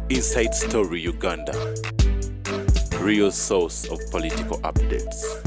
Inside Story Uganda, real source of political updates.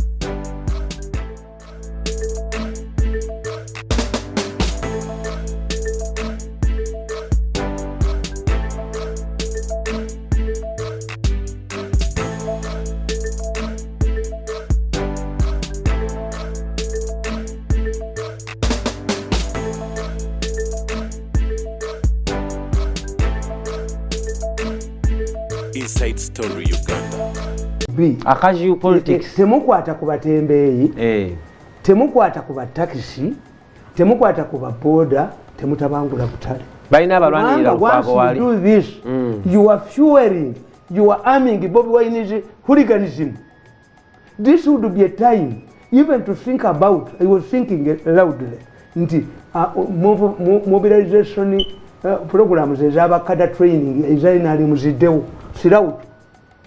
Inside Story Uganda. Akaji politics. Temukwata ku batembeeyi. Temukwata ku taxi. Temukwata ku boda. Temutabangula butale. Baina abalwanirira kwabo wali. Do this. You are fueling. You are arming Bobi Wine's hooliganism. This would be a time even to think about. I was thinking loudly. Mobilization programs ezaba kada training ezainali muzidewo sirawutu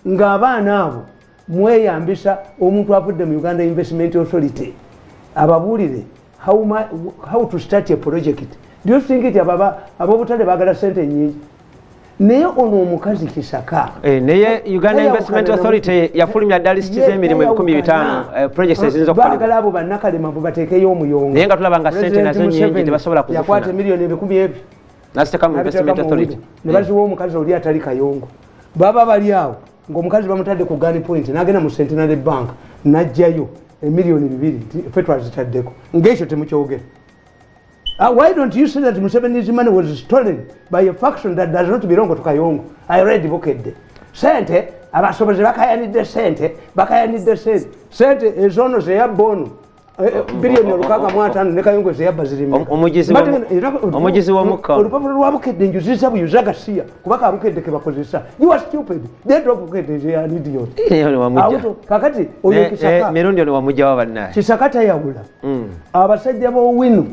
ng'abaana abo mweyambisa omuntu afudde mu Uganda Investment Authority ababulire how to start a project. Do you think it abobutale bagala sente nyingi naye ono omukazi Kisaka naye Uganda Investment Authority yafulumya ddala lisitiza emirimu 15 projects ezinza okukolebwa bagala abo bannakalemavu bateekeyo omuyongo naye nga tulaba nga sente nazo nyingi tebasobola kuzifuna yakwata miliyoni 10 ebyo nasiteka mu Investment Authority ne baziwa omukazi oli atali kayongo baba bali awo ng'omukazi bamutadde ku Gun Point n'agenda mu Centenary Bank n'ajjayo emiliyoni 2 ffe twazitaddeko ng'ekyo temukyogera. Why don't you say that Museveni's money was stolen by a faction that does not belong to Kayongo? I read Bukedde. Sente abasobozi bakayanidde sente ezono zeyabbonu biliyoni 6.5 ne Kayongo zeyabba zirimu omugizi w'omukka olupapula lwa Bukedde njuzizza buyuza gasiya kubaka Bukedde ke bakozesa. You are stupid. They drop Bukedde is an idiot. Kakati oyo Kisaka mirundi ono wamujja wabannaye Kisaka tayawula abasajja b'Owinu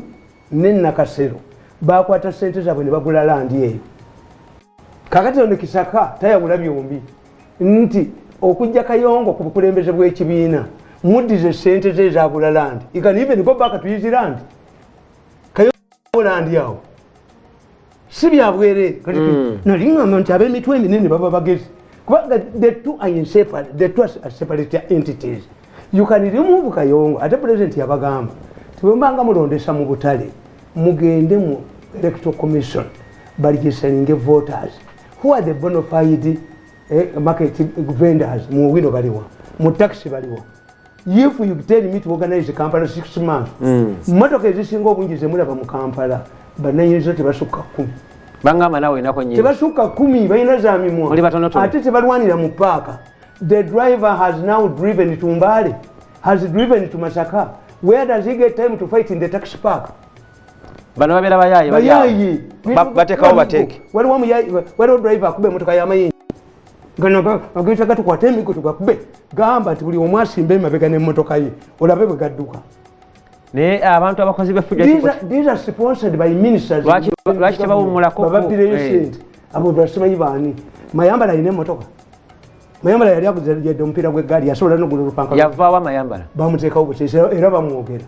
ne Nakasero bakwata sente zaabwe ne bagula landi eyo. Kakati ono Kisaka tayawula byombi nti okujja Kayongo ku bukulembeze bw'ekibiina muddize sente ze zaagula landi. You can even go back to his land. Kayongo landi yawo si byabwere kati nalingamba nti ab'emitwe eminene baba bagezi kubanga the two are separate entities. You can remove Kayongo ate president yabagamba tubembanga mulondesa mu butale mugende mu electoral commission baligisaninge voters who are the bona fide market vendors mu Owino baliwa mu taxi baliwa. If you tell me to organize Kampala 6 months motoka ezisinga obungi zemulaba mu Kampala bananyiriza tebasukka 10 bangamba nawe inako nyingi tebasukka 10 balina za mimwa ate tebalwanira mu paaka. The driver has now driven to Mbale, has driven to Masaka. Where does he get time to fight in the taxi park? Bano babera bayayi batekawo bateke waliwo driver akube motoka y'amayinja ngano agita gatukwata emiko tugakube gamba nti buli omu asimba emabega n'emmotoka ye olabe bwe gadduka. Ne abantu abakozi b'effujjo these are sponsored by ministers. Lwaki tebawummulako bababbireyo sente abo basimanyi baani. Mayambala alina emmotoka. Mayambala yali aguzadde omupiira gw'eggaali yasobola n'ogula olupanka yavaawo Mayambala bamuteekawo buteesi era bamwogera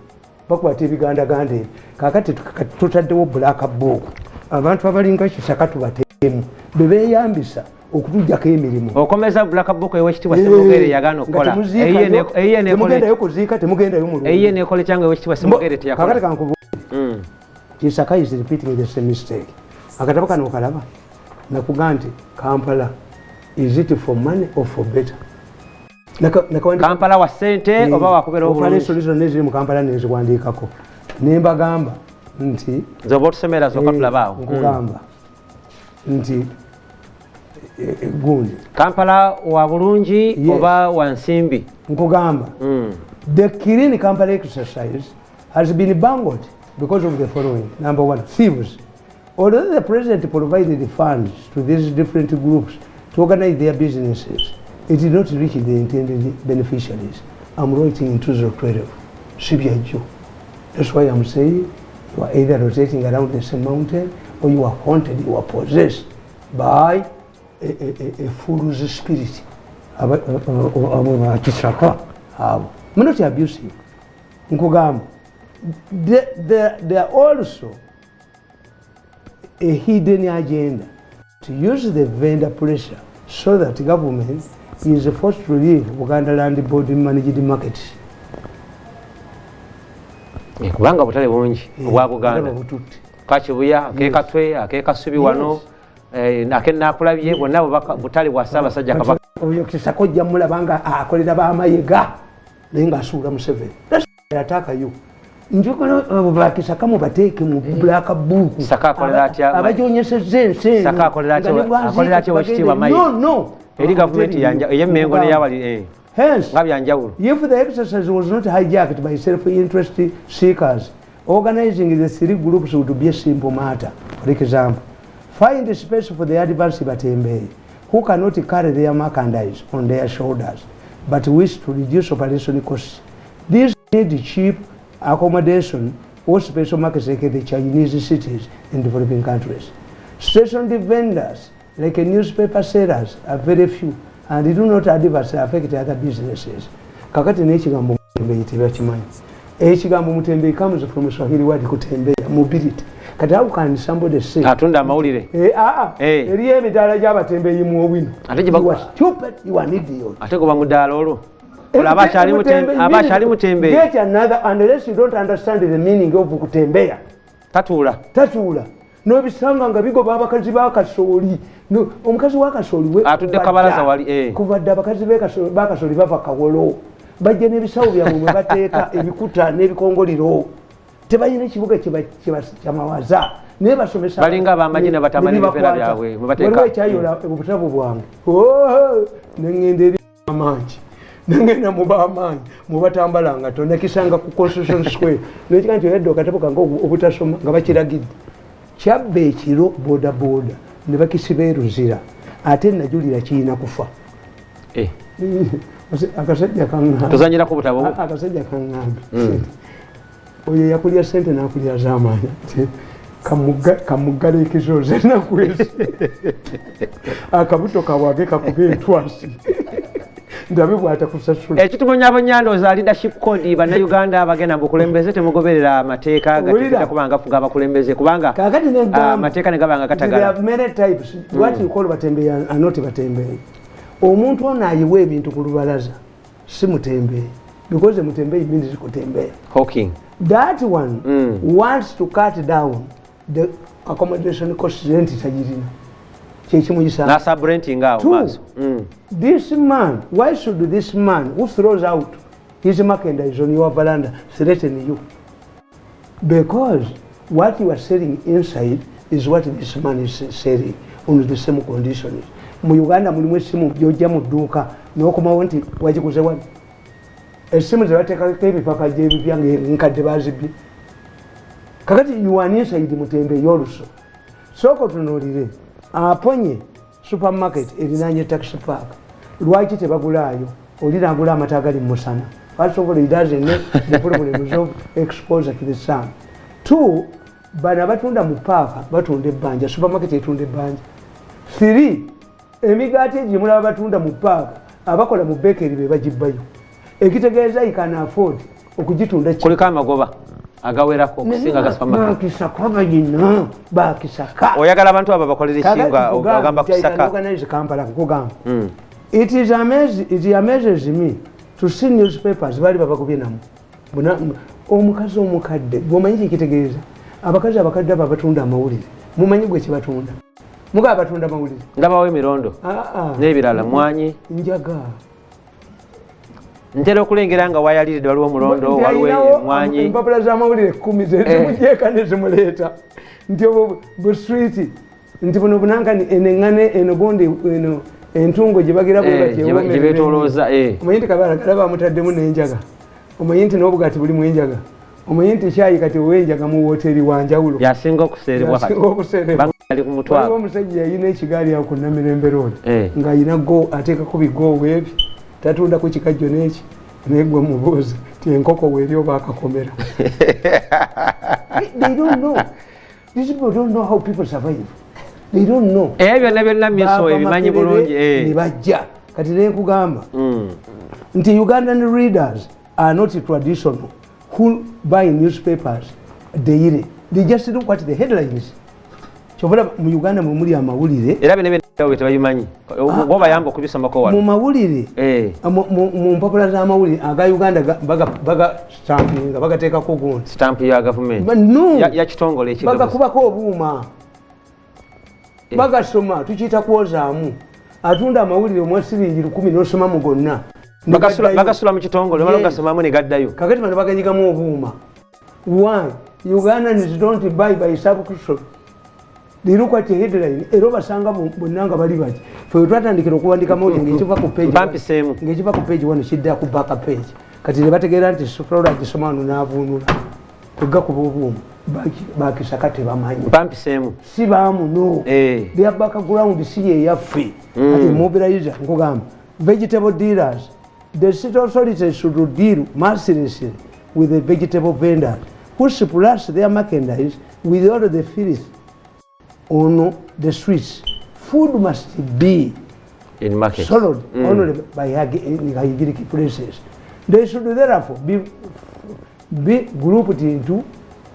bakwata ebigandaganda ebyo. Kaakati tutaddewo black book abantu abalinga Kisaka tubateemu be beeyambisa okutujjako emirimu. Okomeza black book ewekitibwa Semugere yagaana okukola temugendayo kuziika temugendayo mu eyiye neekole kyange ewekitibwa Semugere teyakola. Kaakati kankubuulire Kisaka is repeating the same mistake. Akatabo kano okalaba nakugamba nti Kampala is it for money or for better? Kampala wa sente oba wakubera obulungi solution neziri mu Kampala neziwandiikako nembagamba nti zoba otusemera zokka tulabaawo nkugamba nti gundi Kampala wa bulungi oba wa nsimbi nkugamba the Kirini Kampala exercise has been bungled because of the following. Number one, thieves. Although the president provided the funds to these different groups to organize their businesses, it did not reach the intended beneficiaries. I'm writing in 2012. Sibyajjo. That's why I'm saying you are either rotating around the same mountain or you are haunted, you are possessed by a fool's spirit. I'm not abusing. There are also a hidden agenda. to use the vendor pressure so that government is forced to leave Buganda Land Board managed market. Kubanga butale bungi obwa Buganda. Kachibuya akekatwe akekasubi wano akennakulabye bonna butale bwa Ssaabasajja Kabaka. Oyo Kisako jamulabanga akolera b'amayega naye ng'asuula Museveni. Yataka yo. Njogera bakisaka mu bateeke mu black book. Saka akolera atya? Abajonyesezza ensi. Saka akolera atya wekitiibwa Mayi? No. Eri gavumenti ey'Emmengo n'eyawali Hence, ngabyanjawulo. If the exercise was not hijacked by self-interest seekers, organizing the three groups would be a simple matter. For example, find a space for the advanced Batembe, who cannot carry their merchandise on their shoulders, but wish to reduce operation costs. These need cheap accommodation or special markets like the Chinese cities in developing countries. Stationed vendors, like newspaper sellers, are very few and they do not adversely affect other businesses. Kakati n'ekigambo Mutembe yitibwa kimanyi. Ekigambo Mutembe comes from a Swahili word kutembeya, mobility. Kati how can somebody say atunda amawulire eriyo emidaala gy'abatembeeyi mu Owino. You are stupid, you are an idiot. Ate kuba mudaala olwo abakyali Mutembe. Get another unless you don't understand the meaning of kutembeya. Tatuula. N'obisanga nga bigoba abakazi ba Kasooli. Omukazi wa Kasooli atudde kabalaza wali kuva dda abakazi ba Kasooli bava Kawolo. Bajja n'ebisawo byabwe mwe bateeka ebikuta n'ebikongoliro. Tebalina ekibuga kyamawaza naye basomesa balinga abamanyi ne batama n'ebibeera byabwe mwe bateeka. Waliwo ekyayola obutabu bwange neŋŋenda eri amangi nengenda mubamaanyi mubatambalanga tonakisanga ku Constitution Square nekika nti oyadde okatabo kange obutasoma nga bakiragidde kyabba ekiro bodaboda ne bakisiba eruzira ate najulira kiyina kufa. Akasajja kaŋŋambe tuzanyirako butabo akasajja kaŋŋambe oyo yakulya sente n'akulya z'amaanyi kamuggala ekizoze nakwezi akabuto kabwage kakuba entwasi ndabe bw'atakusasula. Ekitumonyabonya ndowooza leadership code bannayuganda abagenda mu bukulembeze temugoberera amateeka gateketa kubanga fuga abakulembeze kubanga amateeka ne gabanga gatagala. Many types what you call batembeeyi are not batembeeyi. Omuntu ono ayiwa ebintu ku lubalaza si mutembeeyi because mutembeeyi means kutembeeya. Hawking. That one wants to cut down the accommodation costs rent tajirina. Nasa renting out. This man, why should this man who throws out his merchandise on your veranda threaten you? Because what you are selling inside is what this man is selling on the same conditions. Mu Uganda mulimu essimu gy'ojja mu dduuka n'okomawo nti wagikuze wano. Essimu ze bateekako ebipapajja ebipya ng'enkadde baazibye. Kakati you are inside Mutembe y'oluso. Sooka otunuulire aponye supermarket erinaanye taxi park. Lwaki tebagulaayo? Oli n'agula amata agali mu musana. First of all, he doesn't know the problems of exposure to the sun. Two, bano abatunda mu paaka batunda ebbanja, supermarket etunda ebbanja. Three, emigaati egimulaba batunda mu paaka abakola mu bakery be bagibbayo. Ekitegeeza you can afford okugitunda kuliko amagoba agawerako okusinga ga supermarket. Bakisaka bagina bakisaka. Oyagala abantu abo bakolera ekinga ogamba kusaka. Organize Kampala kugamba. It amazes me to see newspapers bali babakubye namu. Omukazi omukadde bw'omanyi ekitegeeza abakazi abakadde abo abatunda amawulire mumanyi gwe kye batunda. Muga abatunda amawulire ndabawo emirondo n'ebirala mwanyi njaga ntera okulengera nga wayaliridde waliwo omulondo waliwo mwanyi empapula z'amawulire 10 zezimugyeka ne zimuleeta nti bu street nti buno bunankani eneŋŋane eno gondi eno entungo gye bagira gye beetolooza. Omanyi nti kabalagala bamutaddemu n'enjaga, omanyi nti n'obugaati bulimu enjaga, omanyi nti kyayi kati ow'enjaga mu wooteri wa njawulo yasinga okuseerebwa ali ku mutwalo. Waliwo omusajja yalina ekigaali awo ku Namirembe Road ng'ayina ateekako bigoowo ebyo tatundako kikajjo n'eki naye gwe mubuuza ti enkoko weeri oba akakomera. They don't know. These people don't know how people survive. They don't know. Byonna byonna miso ebimanyi bulungi. Ne bajja kati ne nkugamba nti Ugandan readers are not traditional who buy newspapers daily. They just look at the headlines. kyobula mu Uganda mwe muli amawulire era bene tebabimanyi oba yamba okubisomako wano mu mawulire mu mpapula z'amawulire aga Uganda baga stampinga bagateekako gundi stamp ya government ya kitongole ekigabo bagakubako obuuma bagasoma tukiyita kwozaamu atunda amawulire omwa siringi 10 n'osoma mu gonna bagasula mu kitongole omala ogasomamu ne gaddayo kakati bano baganyigamu obuuma. Why? Ugandans don't buy by subscription. They look at the headline era obasanga bonna nga bali bati fe twatandikira okuwandika mawulire ng'ekiva ku page ng'ekiva ku page wano kidda ku back page kati ne bategeera nti Flora gisoma wano n'avuunula kwegakuba obuuma bakisaka tebamanyi bampiseemu si baamuno their background si yeyaffe ati mobilizer nkugamba vegetable dealers the city authorities should deal mercilessly with the vegetable vendors who supplies their merchandise with all the filth on the streets. Food must be in market sold only by hygienic places. They should therefore be grouped into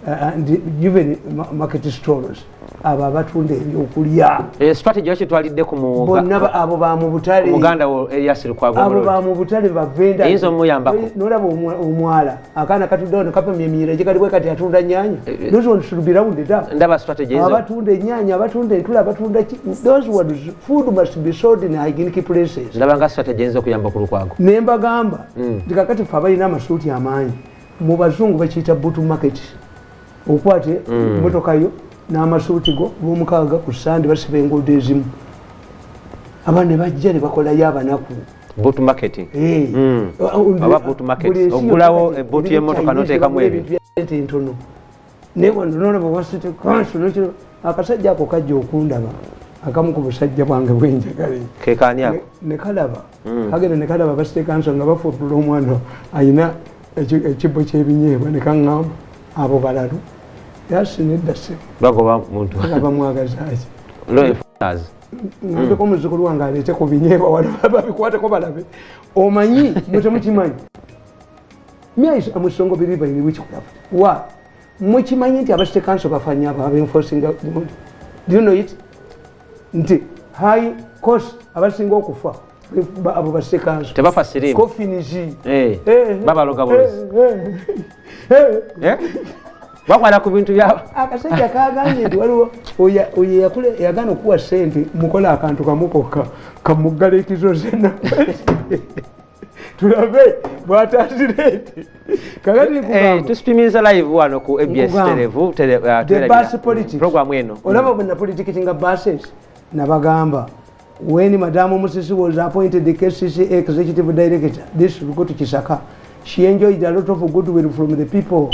and given market stores. Aba batunda ebyokulya strategy yakitwalidde ku bonna abo ba mu butale Muganda Elias Lukwago abo ba mu butale bavenda yinzo muyambako nolaba omwala akana katudde kapamye emiyira gikaliwe kati atunda nyanya those ones should be rounded up ndaba strategy yinzo abatunda nyanya abatunda entula abatunda those ones food must be sold in hygienic places ndaba nga strategy yinzo kuyamba ku Lukwago nemba gamba ndikakati fa balina amasuuti amaanyi mu bazungu bakiyita boot market okwate motoka yo n'amasuuti go b'omukaaga ku sande basiba enguudo ezimu abantu ne bajja ne bakolayo abanaku boot marketing aba boot market ogulawo boot y'emmotoka n'oteekamu ebintu entono naye wano nolaba wasite kanso nekiro akasajja ako kajja okundaba akamu ku busajja bwange bwenjagale kekaani ako ne kalaba kagenda ne kalaba basite kanso nga bafuutula omwana ayina ekibbo ky'ebinyeebwa ne kaŋŋamba abo balalu yasinedda se bagoba muntu abamwagazaaki ngambeko omuzukulu wange aleete ku binyeebwa wano babikwateko balabe omanyi mutemukimanyi amusongo biriba in witchcraft wa mukimanyi nti abasite kanso bafanya abo abenforcinga do you know it nti high cost abasinga okufa abo basite kanso tebafa sirimu kofiniji babaloga bulezi bakwala ku bintu byabo akasajja kaganye nti waliwo oyo yagana okuwa sente mukola akantu kamukokka kamuggala ekizo zena tulabe bwatazirete kakati tusipimiza live wano ku ABS program eno olaba bwena politikitinga buses nabagamba when Madam Musisi was appointed the KCC executive director this will go to Kisaka she enjoyed a lot of goodwill from the people.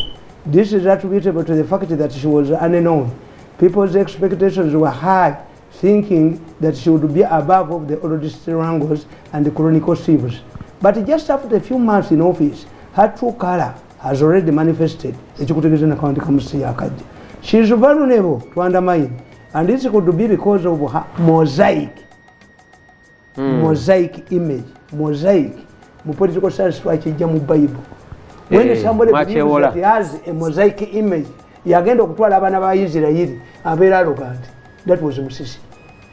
This is attributable to the fact that she was unknown. People's expectations were high, thinking that she would be above of the old strangles and the chronicle sieves. But just after a few months in office, her true color has already manifested. She is vulnerable to undermine, and this could be because of her mosaic image. Mosaic. Mu political science twakijja mu Bible. When somebody believes that he has a mosaic image, yagenda okutwala abaana ba Isirayiri abeera arrogant. That was Musisi.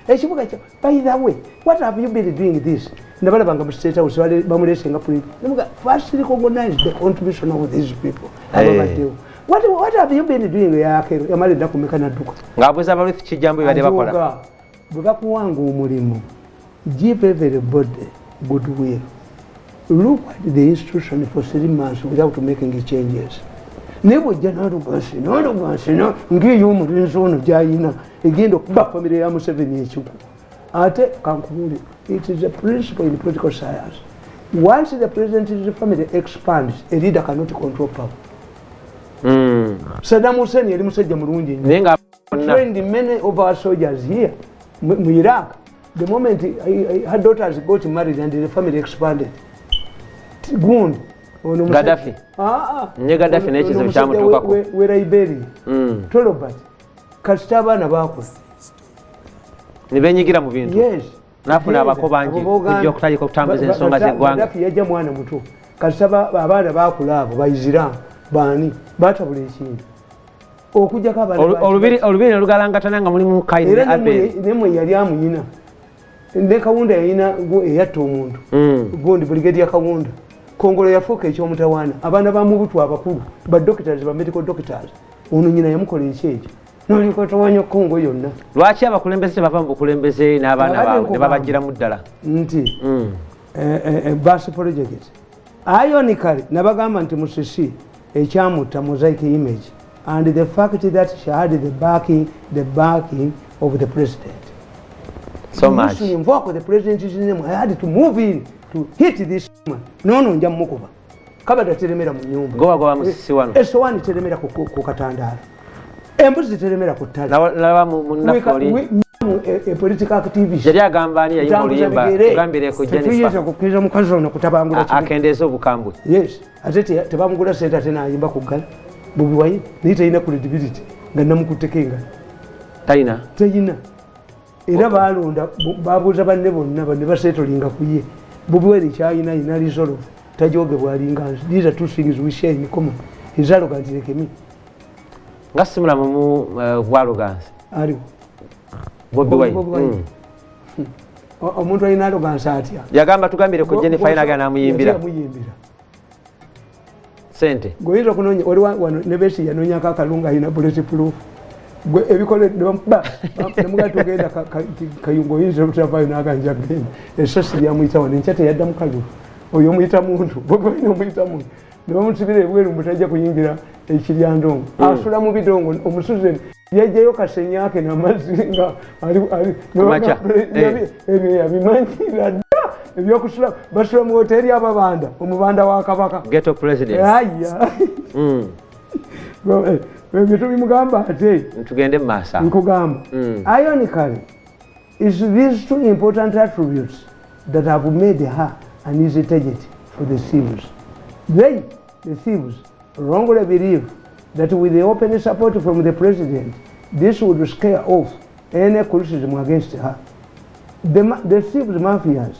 Ekibuga kyo, by the way, what have you been doing this? Ndabalabanga mu State House bamuleesenga police. First recognize the contribution of these people. What have you been doing yakero? Yamalenda kumeka nadduka. Ng'abuuza abaluthi kijambo bibadde bakola. Bwe bakuwanga omulimu, give everybody goodwill. Look at the institution for 3 months without making changes. Nebo janaro gansi no ngiyo omulinzi ono gyayina egenda okuba famire ya Museveni ekiku. Ate kankubuli, it is a principle in political science. Once the president's family expands, a leader cannot control power. Saddam Hussein yali musajja mulungi nnyo. Trained many of our soldiers here in Iraq. The moment her daughters got married and the family expanded. Gundi Gaddafi nye Gaddafi n'ekizibu kyamutuukako we Liberia Tolobert kasita abaana bakola ne beenyigira mu bintu n'afuna abako bangi kujja okutandika okutambuza ensonga z'eggwanga. Gaddafi yajja mwana muto kasita abaana baakula abo bayiziramu baani batabula ekintu okujjako olubiri olugalangatana nga mulimu Kaini Abel nemwe yali amuyina ne Kawunda yayina eyatta omuntu gundi Brigadier Kawunda Kongolo yafuuka ekyomutawaana abaana bamubutwa abakulu ba doctors ba medical doctors ono nyina yamukola ekyekyo nolikotawanya Kongo yonna lwaki abakulembeze bava mu bukulembeze n'abaana baabwe ne babajjira mu ddala nti bus project ironically nabagamba nti Musisi ekyamutta mosaic image and the fact that she had the backing of the president so much to invoke the president's name. I had to move in to hit this woman. No nja mukuba kabada teremera mu nyumba gowa Musisi wano esowani teremera ku katandala embuzi teremera ku ttale laba mu napoli political activist yali agamba ani yayi muliyimba tugambire ku Jennifer kukiza mukazi ono kutabangula akendeeza obukambwe yes ate tebamugula sente ate nayimba ku ggala Bobi Wine nitayina credibility nga namukutekenga tayina era balonda babuuza banne bonna banne basetolinga ku ye Bobi Wine kyayina ina resolve tajogebwa alinga these are two things we share in common his arrogance like me nga simula mu arrogance aliwo Bobi Wine omuntu alina arrogance atya yagamba tugambire ku Jennifer inaga namuyimbira sente goyira kunonya oli wano nebesi yanonya kakalunga ina bulletproof gwe ebikole nemuga tugenda kayungo yinze mutavayo naganja genda esasi lyamuyita wano enkyate yadda mukalu oyo muyita muntu Bobi Wine omuyita muntu nebamutibira ebweru mutajja kuyingira ekiryandongo asula mu bidongo omusuze yajjayo kasenyake namazinga abimanyira dda ebyokusula basula mu hoteri ababanda omubanda wa kabaka ghetto president aya ebyo tubimugamba ate tugende mumaaso nkugamba ironically is these two important attributes that have made her an easy target for the thieves. The thieves wrongly believe that with the open support from the president, this would scare off any criticism against her. The thieves mafias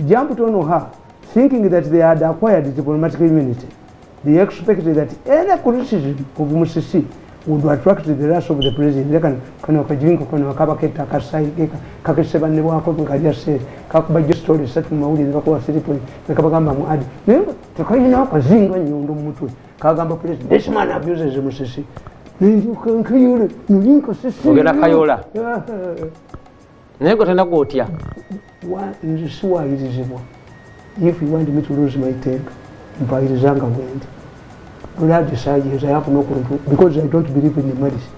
jumped on her thinking that they had acquired diplomatic immunity. They expected that any criticism of Musisi would attract the wrath of the president. Kano kajinko kano kabaketa kasai kakeseba ne wako ngalia se kakuba story satu mawuli bakuwa siripo nakabagamba mu adi tukayina akazinga nyundo mutwe kagamba president this man abuses Musisi ninjuka nkayole ninjuka sisi ogenda kayola nego tena gotya nzisuwa izizibwa if you want me to lose my temper mbayirizanga wende I decide yes, I have no control because I don't believe in the medicine.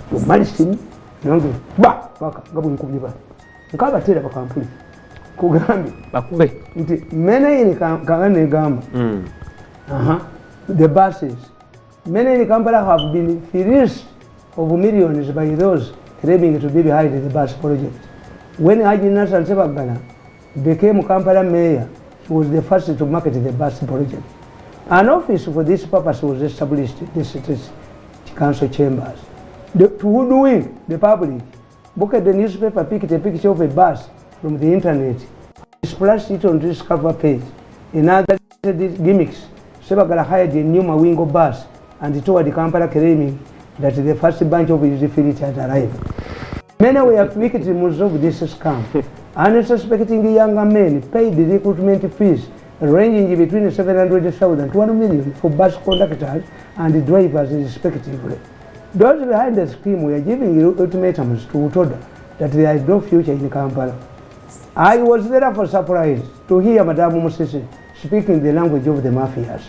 The medicine, no, baka gabu nkubiba. Nkaba tera bakampuli. Kugambi bakube. Nti mene ni kangane gamba. The buses. Many in Kampala have been fleeced of millions by those claiming to be behind the bus project. When Haji Nasser Sebagala became Kampala mayor, he was the first to market the bus project. An office for this purpose was established in the city's council chambers. To hoodwink the public, look at the newspaper, picked a picture of a bus from the internet, splashed it on this cover page. In other gimmicks, Sebagala hired a new Mawingo bus and toured Kampala claiming that the first bunch of his fleet had arrived. Many were victims of this scam. Unsuspecting younger men paid the recruitment fees ranging between 700,000 to 1 million for bus conductors and drivers respectively. Those behind the scheme were giving ultimatums to Utoda that there is no future in Kampala. I was therefore surprised to hear Madame Musisi speaking the language of the mafias,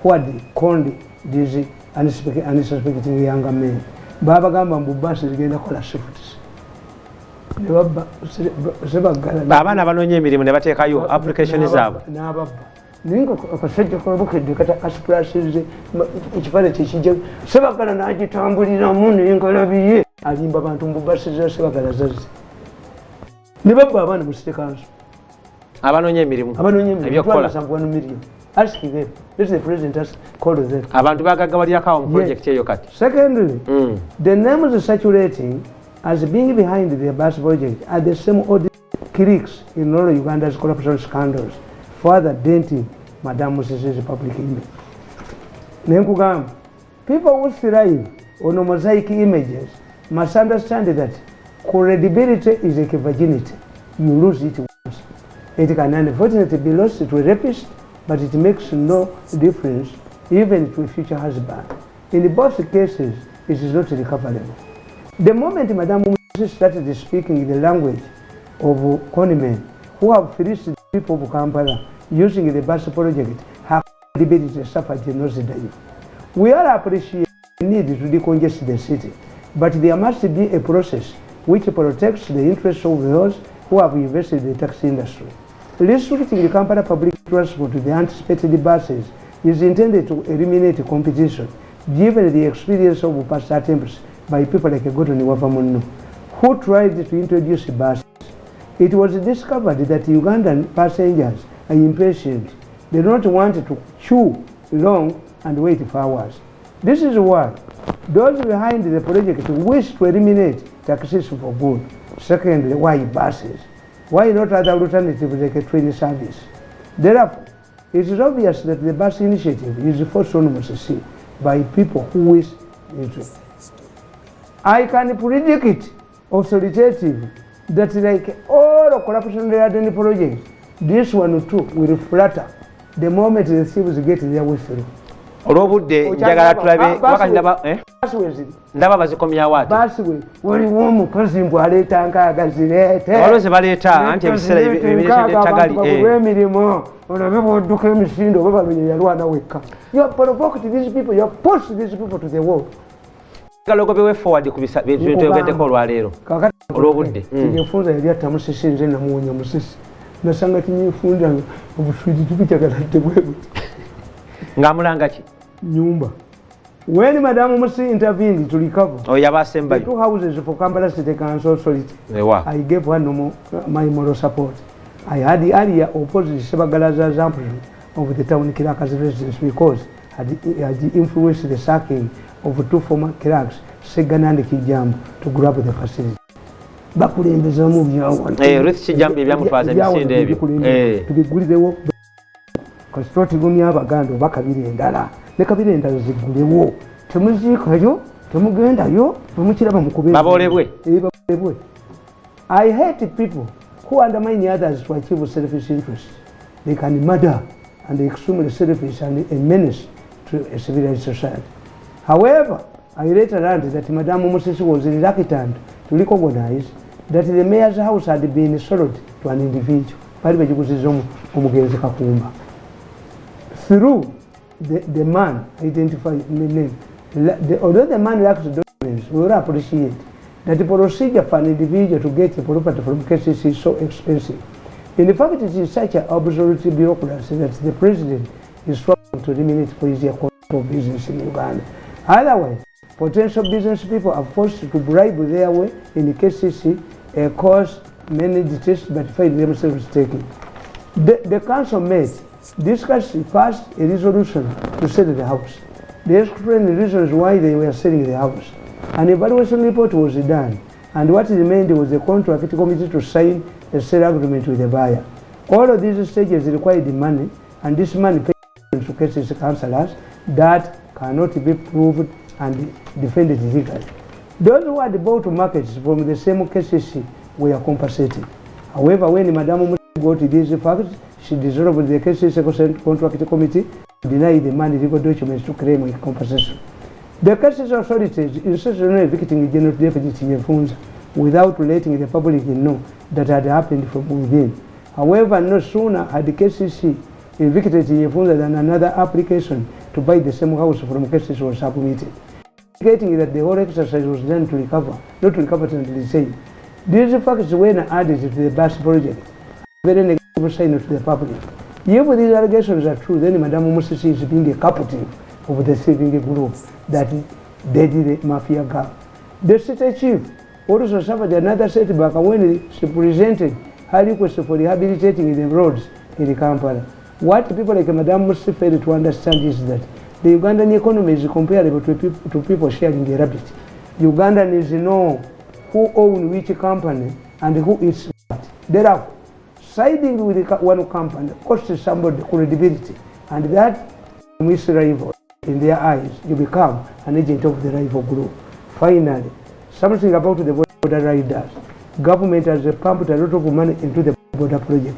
who had conned these unsuspecting younger men. Baba Gamba Mbubasi zigenda kola shifts. Abaana banoonya emirimu ne bateekayo application zaabwe n'ababba naye nga akasajja kalabukedde kata kasipulasize ekifaananyi kyekijja Sebagala n'agitambuliramu naye ngalabiye alimba abantu mbubasiza Sebagala zazze ne babba abaana mu city council abanoonya emirimu ebyokukola abantu bagaggabalirako mu project eyo kati. Secondly, the names circulating as being behind the bus project are the same old cliques in all Uganda's corruption scandals, further denting Madame Musisi's public image. Nenkugamba, people who thrive on mosaic images must understand that credibility is like virginity. You lose it once. It can unfortunately be lost to a rapist, but it makes no difference even to a future husband. In both cases, it is not recoverable. The moment Madame Mumsi started speaking the language of conmen who have fleeced the people of Kampala using the bus project, her credibility suffered a nosedive. We all appreciate the need to decongest the city, but there must be a process which protects the interests of those who have invested in the taxi industry. Restricting the Kampala public transport to the anticipated buses is intended to eliminate competition, given the experience of past attempts by people like Gordon Wavamunno, who tried to introduce buses. It was discovered that Ugandan passengers are impatient. They don't want to chew long and wait for hours. This is why those behind the project wish to eliminate taxis for good. Secondly, why buses? Why not other alternatives like a train service? Therefore, it is obvious that the bus initiative is forced on see by people who wish it. I can predict authoritative that like all corruption-related projects, this one too will flutter the moment the thieves get their way through. Olwobudde njagala tulabe wakati ndaba bazikomya waati basiwe waliwo omukozi mbw aleeta nkagazirete olweze baleeta anti ebiseera ebitagali olw'emirimu olabe bwodduka emisinde oba balonye yalwana wekka. You have provoked these people, you have pushed these people to the wall. galogobewe forward ku bintu ebyogeddeko olwaleero olwobudde tinyefunza yali atta musisi nze namuwonya musisi nasanga tinyefunza obuswidi tubitagaladde bwe buti ng'amulanga ki nyumba. When Madame Musi intervened to recover the two houses for Kampala City Council Authority, I gave her my moral support. I had earlier opposed Sebagala's assumption of the town clerk's residence because had influenced the sacking of two former clerks, Segana and Kijam, to grab the facility. Bakulembeza mu byawo. Ruth Kijambi byamutwaza emisinde ebyo. Tubigulirewo kasitoti gumya abaganda bakabiri endala. Ne kabiri endala zigulewo. Temuziikayo, temugendayo, bamukiraba mukubera. Babolebwe. Babolebwe. I hate people who undermine others to achieve selfish interests. They can murder and extremely selfish and a menace to a civilized society. However, I later learned that Madame Musisi was reluctant to recognize that the mayor's house had been sold to an individual. Through the man identified the name. Although the man lacks documents, we will appreciate that the procedure for an individual to get a property from KCC is so expensive. In fact, it is such an absolute bureaucracy that the president is struggling to eliminate for easier control of business in Uganda. Otherwise, potential business people are forced to bribe their way in the KCC, cause many detest but find themselves taking. The council met, discussed, passed a resolution to sell the house. They explained the reasons why they were selling the house. An evaluation report was done, and what remained was a contract committee to sign a sale agreement with the buyer. All of these stages required money, and this money paid to KCC councillors that cannot be proved and defended legally. Those who had bought markets from the same KCC were compensated. However, when Madame Musi got these facts, she dissolved the KCC contract committee to deny the money legal documents to claim compensation. The KCC authorities insisted on evicting General Deputy Nyefunza without letting the public know that had happened from within. However, no sooner had the KCC evicted Nyefunza than another application to buy the same house from KCC was submitted, indicating that the whole exercise was done to recover, not to recover to the same. These facts were added to the bus project, very negative sign to the public. If these allegations are true, then Madame Musisi is being a captive of the thieving group that did the mafia gang. The city chief also suffered another setback when she presented her request for rehabilitating the roads in Kampala. What people like Madame Musisi failed to understand is that the Ugandan economy is comparable to people sharing a rabbit. Ugandans know who own which company and who is what. Therefore, siding with one company costs somebody credibility, and that is rival. in their eyes, you become an agent of the rival group. Finally, something about the border riders. Government has pumped a lot of money into the border project.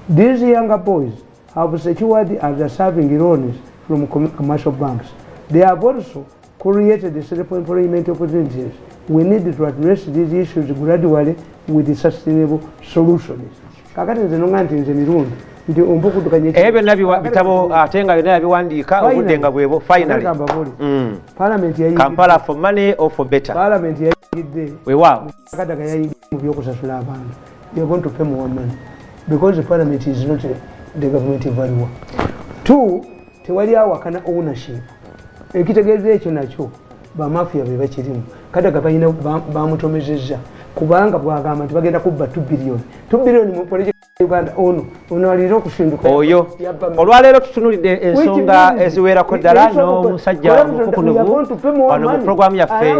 These younger boys have secured and serving loans from commercial banks. They have also created self-employment opportunities. We need to address these issues gradually with sustainable solutions. Kakati nze nonga nti nze mirundi nti ompukutukanye ebyo nabyo bitabo atenga byonna yabiwandiika obudde nga bwebo finally Parliament yayigidde Kampala for money or for better. Parliament yayigidde Weewaawo Kadaga yayigidde mu byokusasula abantu. They are going to pay more money because the Parliament is not the government value. Two, tewali awakana ownership. Ekitegeeza ekyo nakyo bamafia be bakirimu. Kadaga balina bamutomezezza kubanga bwagamba nti bagenda kubba 2 billion. 2 billion mu project Uganda ono alira okusinduka oyo olwaleero tutunulidde ensonga eziwerako ddala n'omusajja omukukunuvu wano mu puroguramu yaffe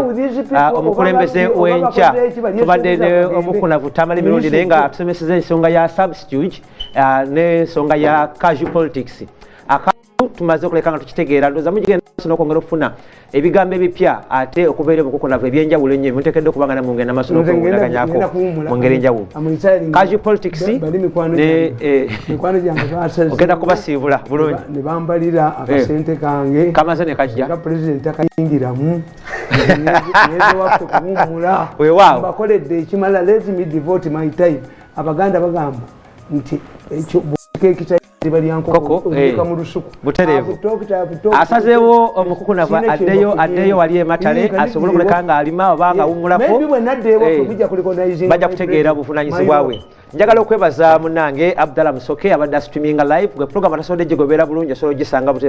omukulembeze w'enkya tubadde ne omukunavu tamala emirundi naye nga atusomeseza ensonga ya substitute n'ensonga ya casual politics tumaze okuleka nga tukitegeera ndowooza mugigenda n'okwongera okufuna ebigambo ebipya ate okuva eri omukukunavu ebyenjawulo ennyo muteekeddwa okubanga ne mungenda maaso n'okwewundaganyako mu ngeri enjawulo casual politics ogenda kubasiibula bulungi ne bambalira akasente kange kamaze ne kajja nga pulezidenti akayingiramu nyeze waffe kuwummula mbakoledde ekimala let me devote my time abaganda bagamba nti ekyo ekita butereevu asazeewo omukukunavu addeyo wali ematale asobole okuleka nga alima oba nga awummulako bajja kutegeera obuvunaanyizibwa bwe. Njagala okwebaza munnange Abdallah Musoke abadde streaminga live gwe program atasobodde gigobeera bulungi osobola ogisanga butereevu